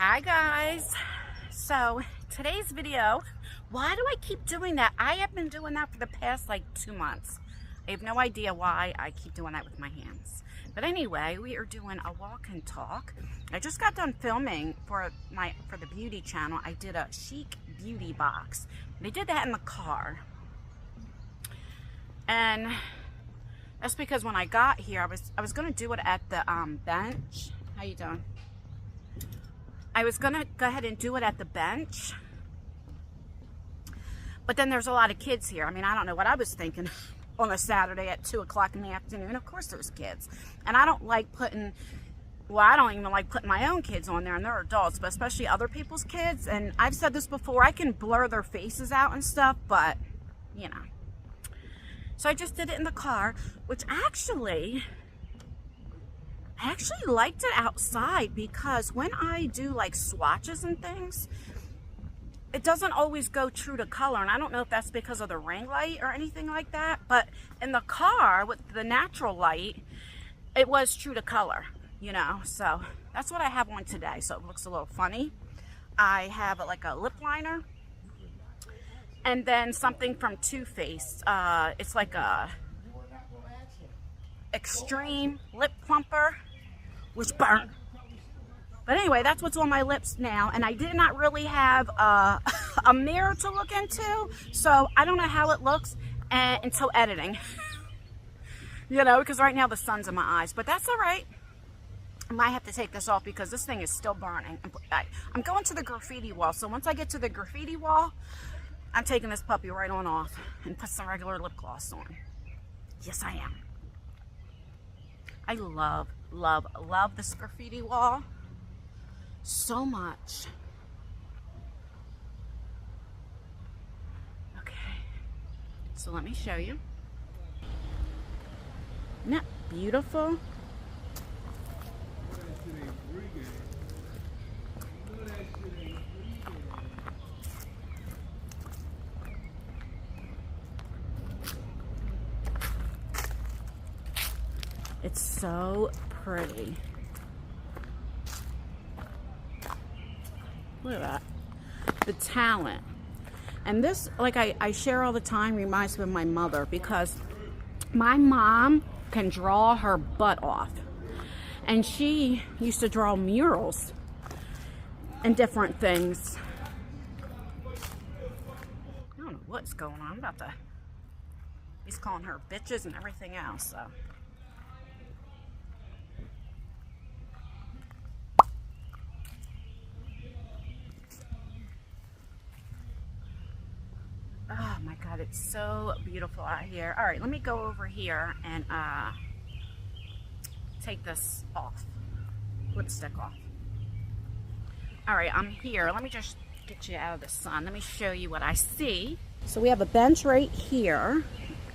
Hi guys. So today's video, why do I keep doing that? I have been doing that for the past like 2 months. I have no idea why I keep doing that with my hands. But anyway, we are doing a walk and talk. I just got done filming for the beauty channel. I did a chic beauty box. They did that in the car. And that's because when I got here, I was gonna do it at the bench. How you doing? I was gonna go ahead and do it at the bench, but then there's a lot of kids here. I mean, I don't know what I was thinking on a Saturday at 2 o'clock in the afternoon. Of course there's kids. And I don't like putting, well, I don't even like putting my own kids on there, and they're adults, but especially other people's kids. And I've said this before, I can blur their faces out and stuff, but, you know. So I just did it in the car, which I actually liked it outside, because when I do like swatches and things, it doesn't always go true to color. And I don't know if that's because of the ring light or anything like that, but in the car with the natural light, it was true to color, you know. So that's what I have on today, so it looks a little funny. I have like a lip liner and then something from Too Faced. It's like a extreme lip plumper, which burnt. But anyway, that's what's on my lips now, and I did not really have a mirror to look into, so I don't know how it looks until editing. You know, because right now the sun's in my eyes, but that's all right. I might have to take this off because this thing is still burning. I'm going to the graffiti wall, so once I get to the graffiti wall, I'm taking this puppy right on off and put some regular lip gloss on. Yes, I am. I love this graffiti wall so much. Okay, so let me show you. Isn't that beautiful? It's so pretty. Look at that. The talent. And this, like I share all the time, reminds me of my mother, because my mom can draw her butt off. And she used to draw murals and different things. I don't know what's going on. I'm about to, he's calling her bitches and everything else, so. Oh my God, it's so beautiful out here. All right, let me go over here and take this off, lipstick off. All right, I'm here. Let me just get you out of the sun. Let me show you what I see. So we have a bench right here.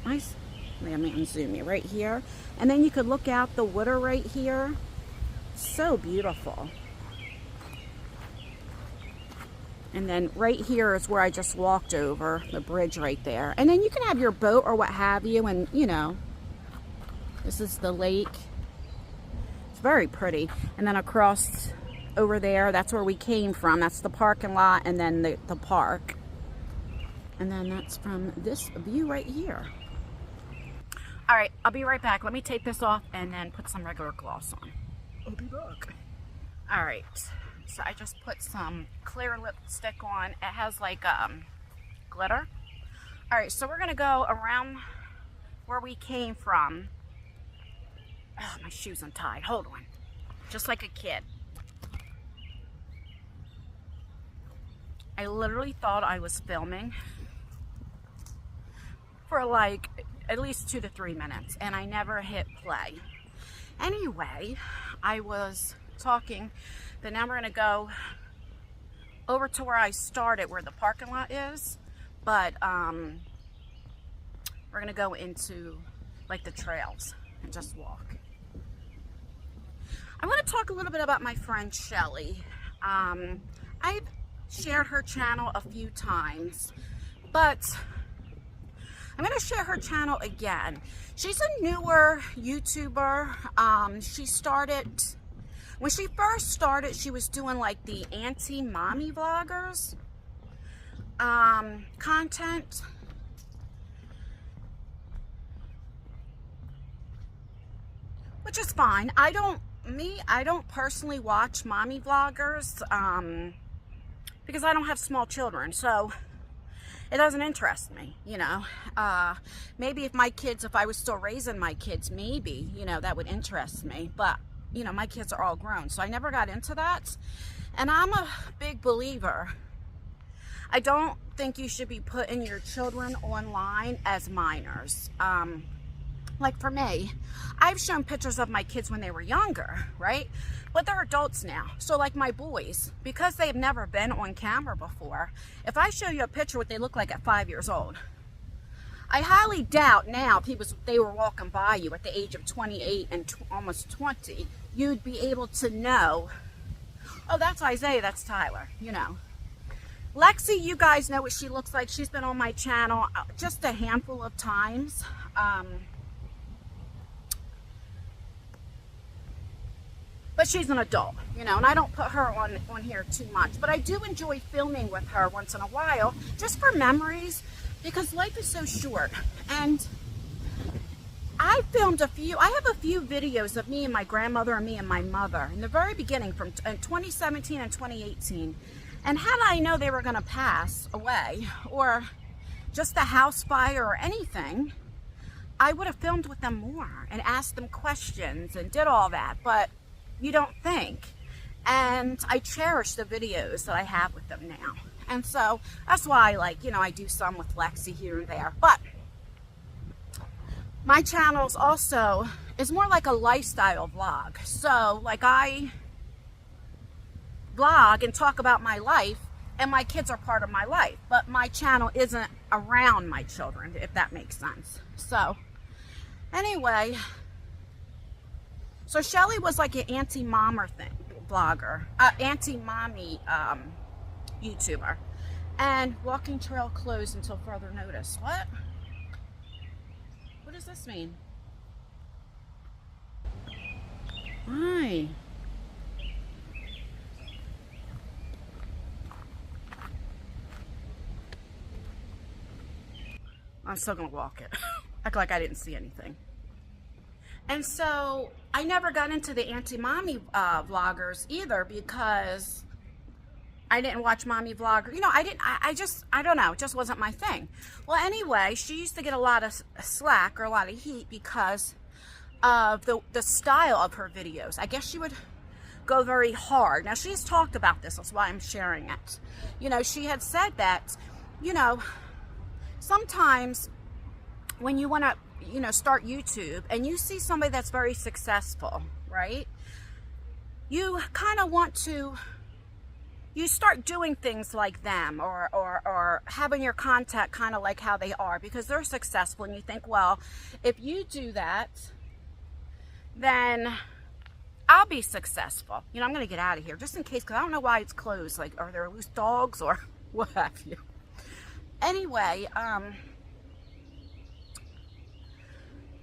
Nice. Let me unzoom you right here. And then you could look out the water right here. So beautiful. And then right here is where I just walked over, the bridge right there. And then you can have your boat or what have you, and you know, this is the lake. It's very pretty. And then across over there, that's where we came from. That's the parking lot, and then the park. And then that's from this view right here. All right, I'll be right back. Let me take this off and then put some regular gloss on. I'll be back. All right. So I just put some clear lipstick on. It has like glitter. All right, so we're gonna go around where we came from. Oh, my shoe's untied. Hold on. Just like a kid. I literally thought I was filming for like at least 2 to 3 minutes, and I never hit play. Anyway, I was talking. But now we're gonna go over to where I started, where the parking lot is. But we're gonna go into like the trails and just walk. I want to talk a little bit about my friend Shelly. I've shared her channel a few times, but I'm gonna share her channel again. She's a newer YouTuber. She started When she first started, she was doing like the anti-mommy vloggers content. Which is fine. I don't personally watch mommy vloggers because I don't have small children, so it doesn't interest me, you know. Maybe if I was still raising my kids, maybe, you know, that would interest me. But, you know, my kids are all grown, so I never got into that. And I'm a big believer. I don't think you should be putting your children online as minors. Like for me, I've shown pictures of my kids when they were younger, right? But they're adults now. So like my boys, because they've never been on camera before, if I show you a picture what they look like at 5 years old, I highly doubt now if they were walking by you at the age of 28 and almost 20, you'd be able to know, oh, that's Isaiah, that's Tyler, you know. Lexi, you guys know what she looks like. She's been on my channel just a handful of times. But she's an adult, you know, and I don't put her on here too much. But I do enjoy filming with her once in a while, just for memories, because life is so short. And I filmed I have a few videos of me and my grandmother and me and my mother in the very beginning from 2017 and 2018. And had I known they were going to pass away, or just a house fire or anything, I would have filmed with them more and asked them questions and did all that. But you don't think. And I cherish the videos that I have with them now. And so that's why, like, you know, I do some with Lexi here and there. But my channel's also is more like a lifestyle vlog. So like I vlog and talk about my life, and my kids are part of my life. But my channel isn't around my children, if that makes sense. So anyway, so Shelly was like an anti-mommer vlogger, anti-mommy YouTuber. And walking trail closed until further notice. What? What does this mean? Why? I'm still gonna walk it. Act like I didn't see anything. And so I never got into the anti-mommy vloggers either, because I didn't watch mommy vlogger. You know, I don't know, it just wasn't my thing. Well, anyway, she used to get a lot of slack or a lot of heat because of the style of her videos. I guess she would go very hard. Now, she's talked about this, that's why I'm sharing it. You know, she had said that, you know, sometimes when you want to, you know, start YouTube and you see somebody that's very successful, right? You kind of want to, you start doing things like them, or having your content kind of like how they are, because they're successful, and you think, well, if you do that, then I'll be successful. You know, I'm going to get out of here just in case, because I don't know why it's closed. Like, are there loose dogs or what have you? Anyway,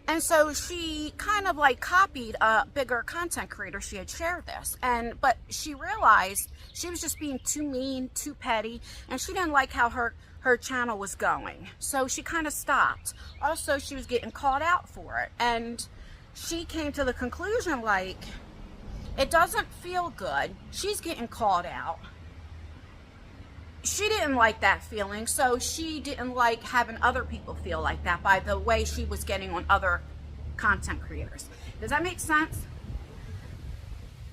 and so she kind of like copied a bigger content creator. She had shared this, but she realized she was just being too mean, too petty, and she didn't like how her channel was going. So she kind of stopped. Also, she was getting called out for it, and she came to the conclusion, like, it doesn't feel good. She's getting called out. She didn't like that feeling, so she didn't like having other people feel like that by the way she was getting on other content creators. Does that make sense?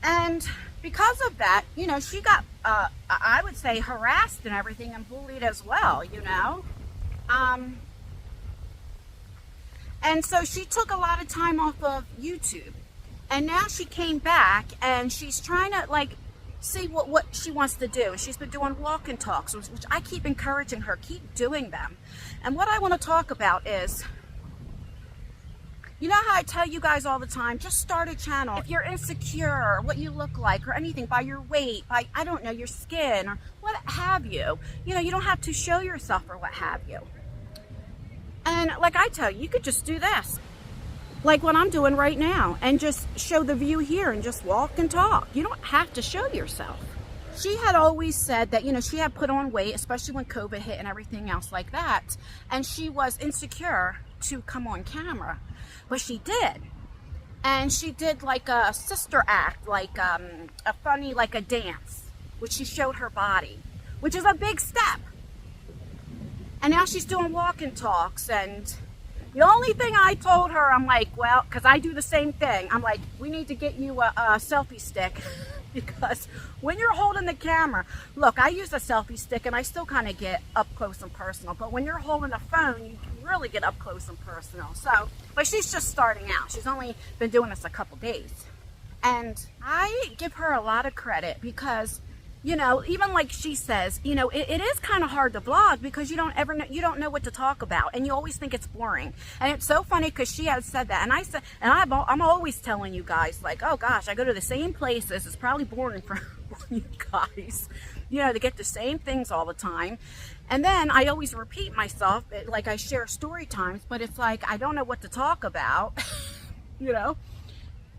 And because of that, you know, she got, I would say, harassed and everything, and bullied as well, you know. And so she took a lot of time off of YouTube. And now she came back, and she's trying to, like, see what she wants to do. She's been doing walk and talks, which I keep encouraging her, keep doing them. And what I want to talk about is, you know how I tell you guys all the time, just start a channel. If you're insecure, what you look like, or anything, by your weight, by, I don't know, your skin, or what have you, you know, you don't have to show yourself or what have you. And like I tell you, you could just do this. like what I'm doing right now, and just show the view here and just walk and talk. You don't have to show yourself. She had always said that, you know, she had put on weight, especially when COVID hit and everything else like that. And she was insecure to come on camera, but she did. And she did like a sister act, like a funny, like a dance, which she showed her body, which is a big step. And now she's doing walk and talks. And the only thing I told her, I'm like, well, because I do the same thing. I'm like, we need to get you a selfie stick. Because when you're holding the camera, look, I use a selfie stick and I still kind of get up close and personal. But when you're holding a phone, you really get up close and personal. So, but she's just starting out. She's only been doing this a couple days. And I give her a lot of credit because, you know, even like she says, you know, it is kind of hard to vlog because you don't ever know, you don't know what to talk about, and you always think it's boring. And it's so funny because she had said that, and I said, and I'm always telling you guys, like, oh gosh, I go to the same places. It's probably boring for you guys, you know, to get the same things all the time. And then I always repeat myself, like I share story times, but it's like I don't know what to talk about, you know.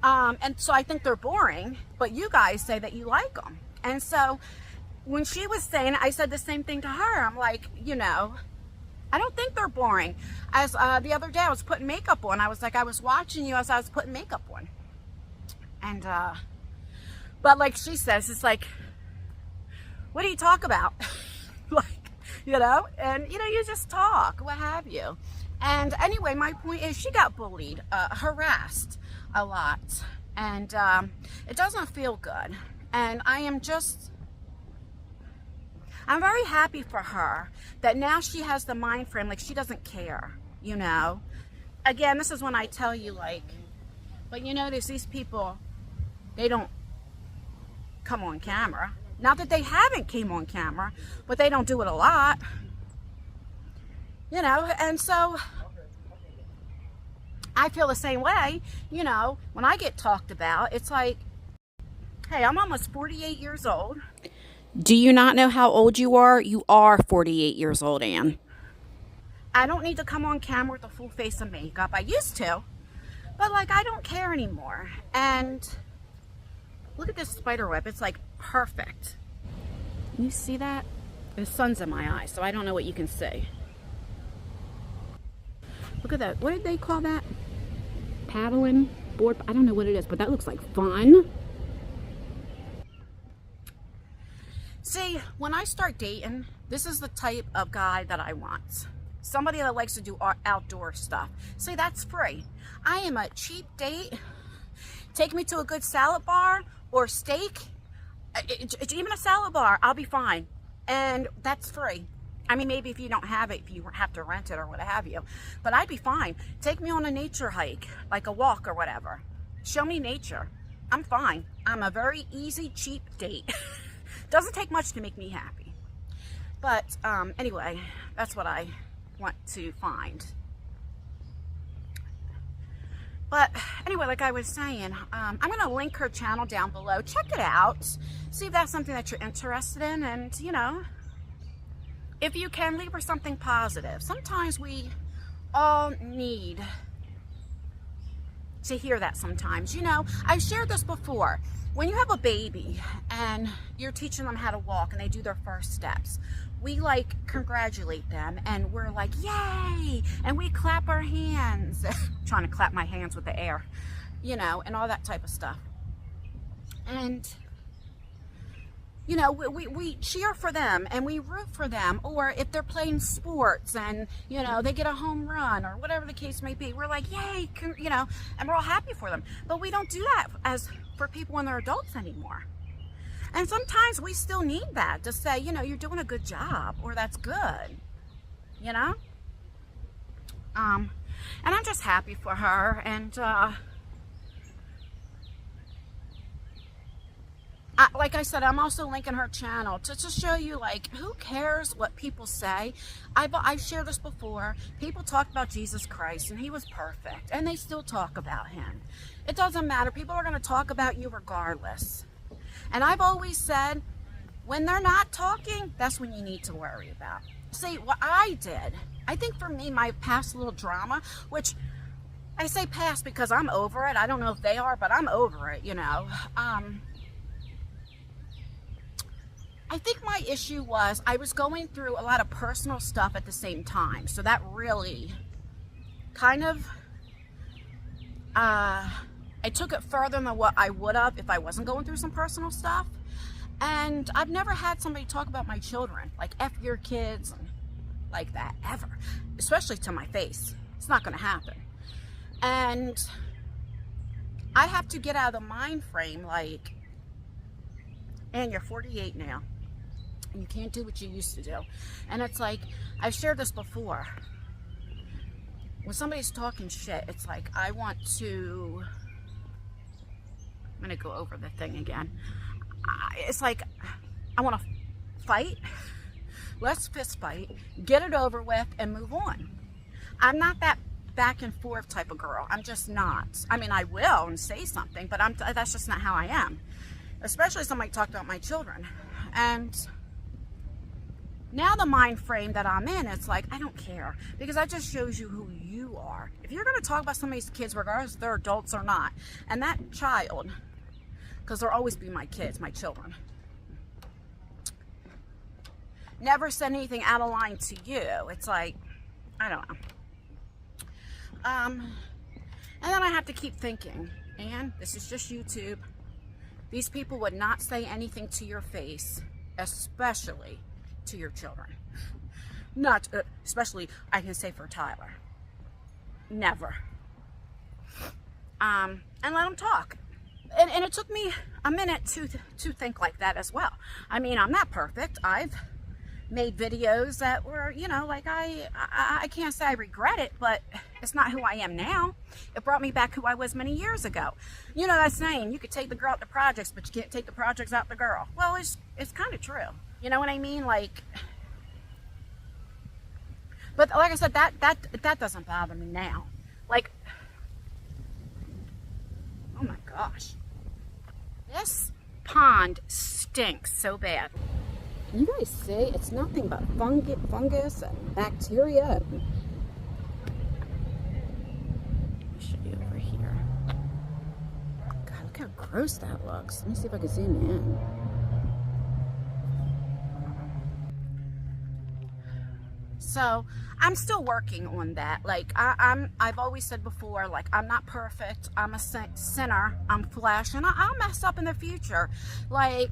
And so I think they're boring, but you guys say that you like them. And so when she was saying, I said the same thing to her. I'm like, you know, I don't think they're boring. As the other day I was putting makeup on. I was like, I was watching you as I was putting makeup on. And, but like she says, it's like, what do you talk about? Like, you know, and, you know, you just talk, what have you. And anyway, my point is she got bullied, harassed a lot. And it doesn't feel good. And I'm very happy for her that now she has the mind frame, like she doesn't care, you know. Again, this is when I tell you, like, but you know, there's these people, they don't come on camera. Not that they haven't came on camera, but they don't do it a lot, you know. And so I feel the same way, you know, when I get talked about, it's like, hey, I'm almost 48 years old. Do you not know how old you are? You are 48 years old, Ann. I don't need to come on camera with a full face of makeup. I used to, but like I don't care anymore. And look at this spider web. It's like perfect. Can you see that? The sun's in my eyes, so I don't know what you can see. Look at that. What did they call that? Paddling board? I don't know what it is, but that looks like fun. See, when I start dating, this is the type of guy that I want. Somebody that likes to do outdoor stuff. See, that's free. I am a cheap date. Take me to a good salad bar or steak. Even a salad bar, I'll be fine. And that's free. I mean, maybe if you don't have it, if you have to rent it or what have you. But I'd be fine. Take me on a nature hike, like a walk or whatever. Show me nature. I'm fine. I'm a very easy, cheap date. Doesn't take much to make me happy. But anyway, that's what I want to find. But anyway, like I was saying, I'm going to link her channel down below. Check it out. See if that's something that you're interested in. And, you know, if you can, leave her something positive. Sometimes we all need to hear that sometimes. You know, I've shared this before. When you have a baby and you're teaching them how to walk and they do their first steps, we like congratulate them and we're like, yay! And we clap our hands. Trying to clap my hands with the air, you know, and all that type of stuff. And, you know, we cheer for them and we root for them. Or if they're playing sports and, you know, they get a home run or whatever the case may be, we're like, yay, you know, and we're all happy for them. But we don't do that for people when they're adults anymore. And sometimes we still need that to say, you know, you're doing a good job or that's good, you know. And I'm just happy for her. And like I said, I'm also linking her channel to show you, like, who cares what people say. I've shared this before. People talk about Jesus Christ and he was perfect, and they still talk about him. It doesn't matter. People are going to talk about you regardless. And I've always said, when they're not talking, that's when you need to worry about. See, what I did, I think for me, my past little drama, which I say past because I'm over it. I don't know if they are, but I'm over it, you know. I think my issue was I was going through a lot of personal stuff at the same time. So that really kind of, I took it further than what I would have if I wasn't going through some personal stuff. And I've never had somebody talk about my children, like F your kids, and like that, ever. Especially to my face. It's not going to happen. And I have to get out of the mind frame, like, and you're 48 now. And you can't do what you used to do. And it's like, I've shared this before. When somebody's talking shit, it's like, I want to, I'm going to go over the thing again. It's like, I want to fight. Let's fist fight, get it over with, and move on. I'm not that back and forth type of girl. I'm just not. I mean, I will and say something, but that's just not how I am. Especially if somebody talked about my children. And now the mind frame that I'm in, it's like, I don't care. Because that just shows you who you are. If you're going to talk about somebody's kids, regardless if they're adults or not, and that child, because they'll always be my kids, my children, never said anything out of line to you, it's like, I don't know. And then I have to keep thinking, and this is just YouTube, these people would not say anything to your face, especially to your children. Not, especially, I can say for Tyler. Never. And let them talk. And it took me a minute to think like that as well. I mean, I'm not perfect. I've made videos that were, you know, like I can't say I regret it, but it's not who I am now. It brought me back who I was many years ago. You know that saying, you could take the girl out the projects, but you can't take the projects out the girl. Well, it's kind of true. You know what I mean? Like, but like I said, that doesn't bother me now. Like, oh my gosh, this pond stinks so bad. You guys see, it's nothing but fungus and bacteria. Let me show you over here. God, look how gross that looks. Let me see if I can zoom in. So I'm still working on that. Like I've always said before, like I'm not perfect. I'm a sinner. I'm flesh, and I'll mess up in the future. Like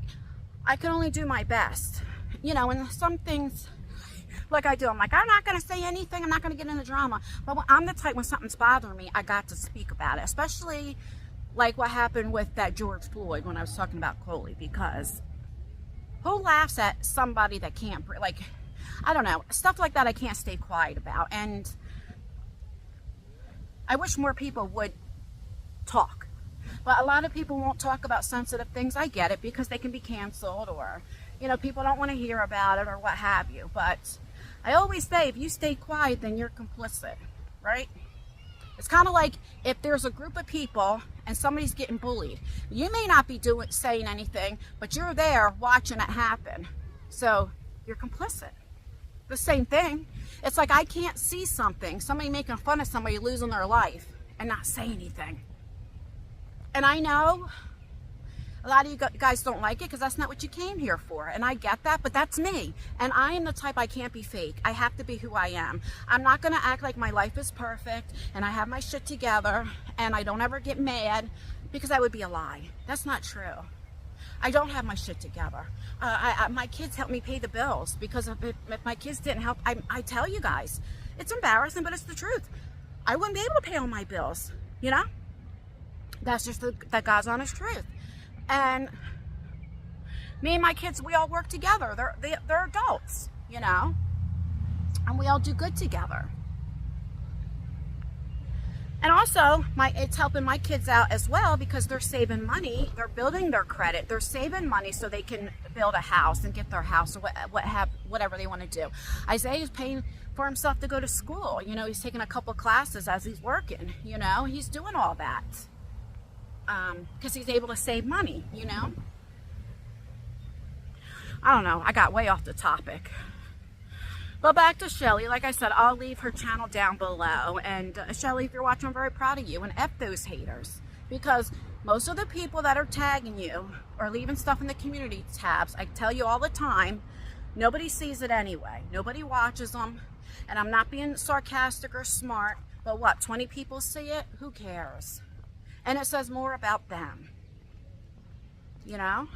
I can only do my best, you know. And some things, like I do, I'm like, I'm not gonna say anything. I'm not gonna get into drama. But I'm the type, when something's bothering me, I got to speak about it. Especially like what happened with that George Floyd when I was talking about Coley, because who laughs at somebody that can't, like, I don't know, stuff like that I can't stay quiet about. And I wish more people would talk. But a lot of people won't talk about sensitive things. I get it, because they can be canceled, or, you know, people don't want to hear about it or what have you. But I always say, if you stay quiet, then you're complicit, right? It's kind of like if there's a group of people and somebody's getting bullied. You may not be saying anything, but you're there watching it happen. So you're complicit. The same thing. It's like I can't see somebody making fun of somebody losing their life, and not say anything. And I know a lot of you guys don't like it, because that's not what you came here for. And I get that, but that's me. And I am the type, I can't be fake. I have to be who I am. I'm not going to act like my life is perfect and I have my shit together and I don't ever get mad, because that would be a lie. That's not true. I don't have my shit together. My kids help me pay the bills, because if my kids didn't help, I tell you guys, it's embarrassing, but it's the truth. I wouldn't be able to pay all my bills, you know? That's just the God's honest truth. And me and my kids, we all work together. They're adults, you know? And we all do good together. And also, it's helping my kids out as well, because they're saving money. They're building their credit. They're saving money so they can build a house and get their house, or whatever they want to do. Isaiah's paying for himself to go to school. You know, he's taking a couple classes as he's working. You know, he's doing all that because he's able to save money, you know. I don't know. I got way off the topic. But back to Shelly. Like I said, I'll leave her channel down below. And Shelly, if you're watching, I'm very proud of you. And F those haters. Because most of the people that are tagging you or leaving stuff in the community tabs, I tell you all the time, nobody sees it anyway. Nobody watches them. And I'm not being sarcastic or smart. But what, 20 people see it? Who cares? And it says more about them. You know?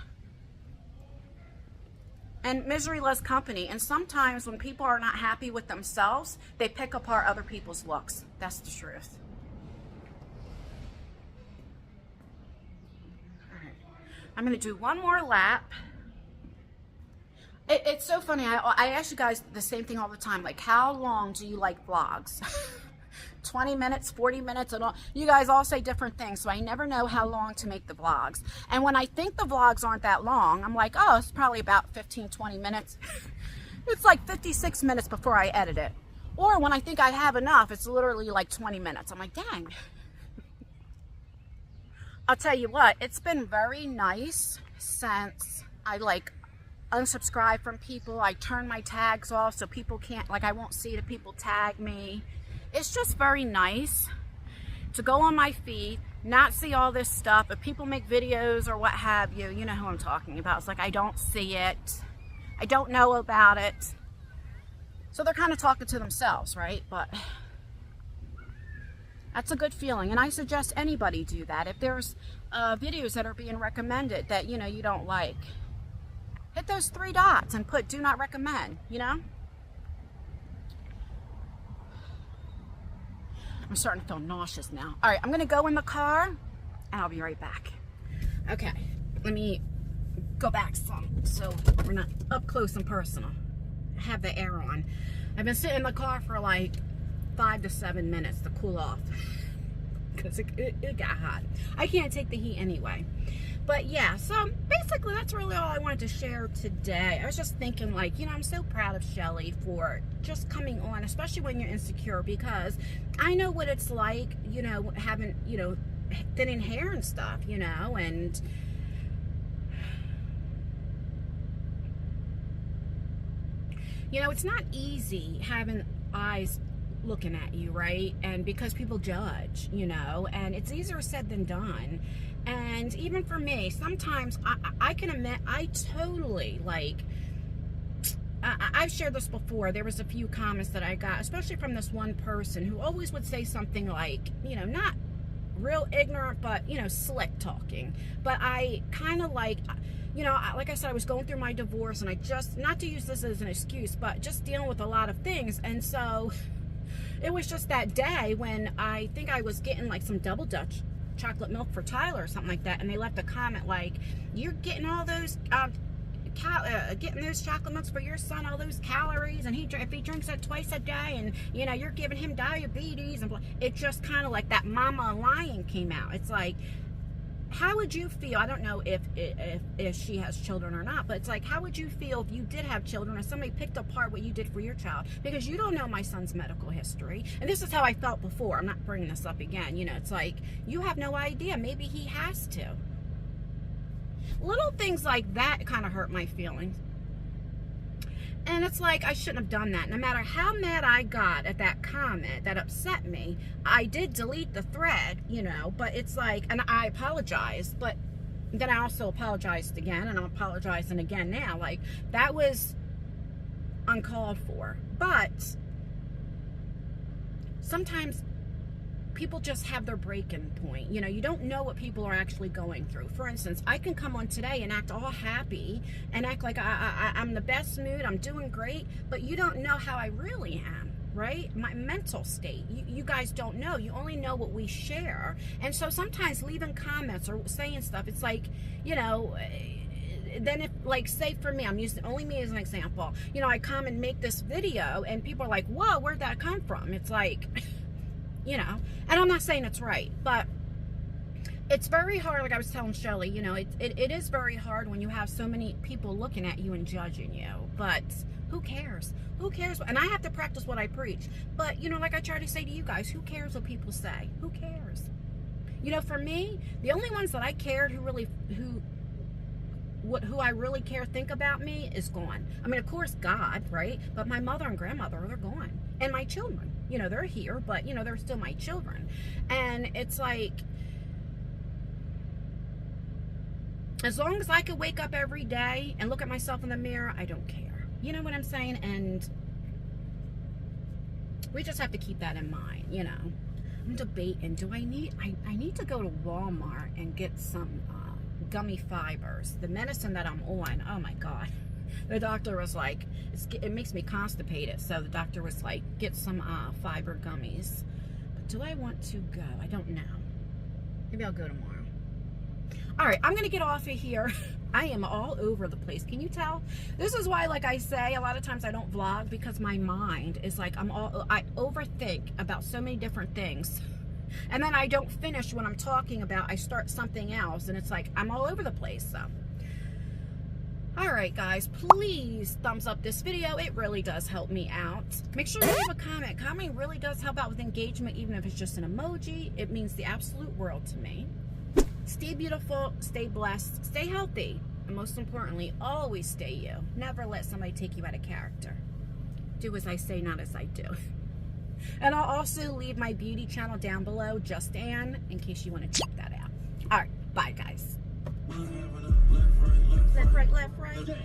And misery loves company. And sometimes when people are not happy with themselves, they pick apart other people's looks. That's the truth. All right. I'm going to do one more lap. It's so funny. I ask you guys the same thing all the time. Like, how long do you like vlogs? 20 minutes, 40 minutes, and all. You guys all say different things, so I never know how long to make the vlogs. And when I think the vlogs aren't that long, I'm like, oh, it's probably about 15, 20 minutes. It's like 56 minutes before I edit it. Or when I think I have enough, it's literally like 20 minutes. I'm like, dang. I'll tell you what, it's been very nice since I unsubscribe from people. I turn my tags off so people can't, I won't see the people tag me. It's just very nice to go on my feed, not see all this stuff. If people make videos or what have you, you know who I'm talking about. It's like, I don't see it. I don't know about it. So they're kind of talking to themselves, right? But that's a good feeling. And I suggest anybody do that. If there's videos that are being recommended that, you know, you don't like, hit those 3 dots and put do not recommend, you know? I'm starting to feel nauseous now. All right, I'm gonna go in the car and I'll be right back. Okay, let me go back some so we're not up close and personal. I have the air on. I've been sitting in the car for like 5 to 7 minutes to cool off because it got hot. I can't take the heat anyway. But yeah, so basically that's really all I wanted to share today. I was just thinking, like, you know, I'm so proud of Shelly for just coming on, especially when you're insecure, because I know what it's like, you know, having, you know, thinning hair and stuff, you know, and you know, it's not easy having eyes looking at you, right? And because people judge, you know, and it's easier said than done. And even for me, sometimes I can admit I totally, like, I've shared this before. There was a few comments that I got, especially from this one person who always would say something like, you know, not real ignorant, but, you know, slick talking. But I kind of like, you know, like I said, I was going through my divorce and I just, not to use this as an excuse, but just dealing with a lot of things. And so it was just that day when I think I was getting like some double Dutch chocolate milk for Tyler or something like that, and they left a comment like, you're getting all those getting those chocolate milks for your son, all those calories, and if he drinks that twice a day, and you know, you're giving him diabetes, and it just kind of like that mama lion came out. It's like, how would you feel? I don't know if she has children or not, but it's like, how would you feel if you did have children or somebody picked apart what you did for your child? Because you don't know my son's medical history. And this is how I felt before. I'm not bringing this up again. You know, it's like, you have no idea. Maybe he has to. Little things like that kind of hurt my feelings. And it's like, I shouldn't have done that. No matter how mad I got at that comment that upset me, I did delete the thread, you know, but it's like, and I apologized, but then I also apologized again, and I'm apologizing again now. Like, that was uncalled for. But sometimes people just have their breaking point. You know, you don't know what people are actually going through. For instance, I can come on today and act all happy and act like I'm in the best mood, I'm doing great, but you don't know how I really am, right? My mental state. You guys don't know. You only know what we share. And so sometimes leaving comments or saying stuff, it's like, you know, then if, like, say for me, I'm using only me as an example, you know, I come and make this video and people are like, whoa, where'd that come from? It's like, you know, and I'm not saying it's right, but it's very hard. Like I was telling Shelly, you know, it is very hard when you have so many people looking at you and judging you, but who cares? Who cares? And I have to practice what I preach. But, you know, like I try to say to you guys, who cares what people say? Who cares? You know, for me, the only ones that I cared who who I really care think about me is gone. I mean, of course, God, right? But my mother and grandmother, they're gone. And my children, you know, they're here, but, you know, they're still my children. And it's like, as long as I can wake up every day and look at myself in the mirror, I don't care. You know what I'm saying? And we just have to keep that in mind, you know. I'm debating, do I need to go to Walmart and get some gummy fibers. The medicine that I'm on, oh my God. The doctor was like, it makes me constipated. So the doctor was like, get some fiber gummies. But do I want to go? I don't know. Maybe I'll go tomorrow. All right, I'm going to get off of here. I am all over the place. Can you tell? This is why, like I say, a lot of times I don't vlog, because my mind is like, I overthink about so many different things. And then I don't finish what I'm talking about. I start something else, and it's like I'm all over the place. So, all right, guys, please thumbs up this video. It really does help me out. Make sure to leave a comment. Comment really does help out with engagement, even if it's just an emoji. It means the absolute world to me. Stay beautiful, stay blessed, stay healthy, and most importantly, always stay you. Never let somebody take you out of character. Do as I say, not as I do. And I'll also leave my beauty channel down below, Just Ann, in case you want to check that out. All right, bye, guys. Left, right, left, right.